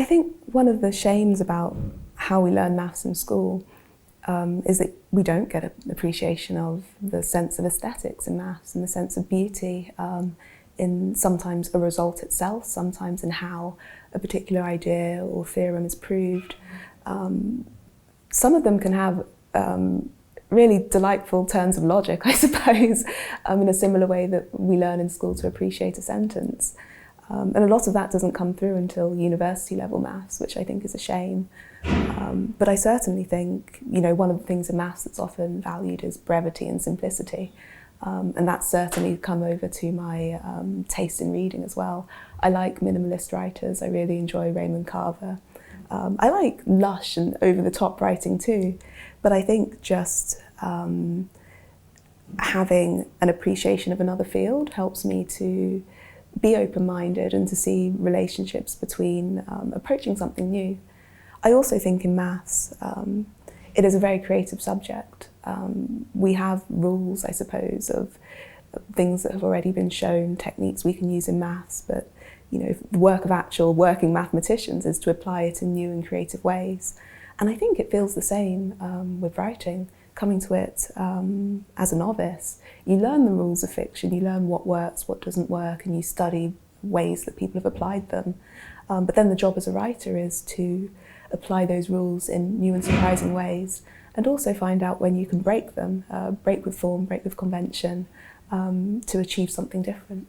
I think one of the shames about how we learn maths in school is that we don't get an appreciation of the sense of aesthetics in maths and the sense of beauty in sometimes a result itself, sometimes in how a particular idea or theorem is proved. Some of them can have really delightful turns of logic, I suppose, in a similar way that we learn in school to appreciate a sentence. And a lot of that doesn't come through until university level maths, which I think is a shame. But I certainly think, one of the things in maths that's often valued is brevity and simplicity. And that's certainly come over to my taste in reading as well. I like minimalist writers. I really enjoy Raymond Carver. I like lush and over-the-top writing too. But I think just having an appreciation of another field helps me to be open-minded and to see relationships between approaching something new. I also think in maths, it is a very creative subject. We have rules, I suppose, of things that have already been shown, techniques we can use in maths, but the work of actual working mathematicians is to apply it in new and creative ways. And I think it feels the same with writing. Coming to it as a novice, you learn the rules of fiction, you learn what works, what doesn't work, and you study ways that people have applied them. But then the job as a writer is to apply those rules in new and surprising ways, and also find out when you can break them, break with form, break with convention, to achieve something different.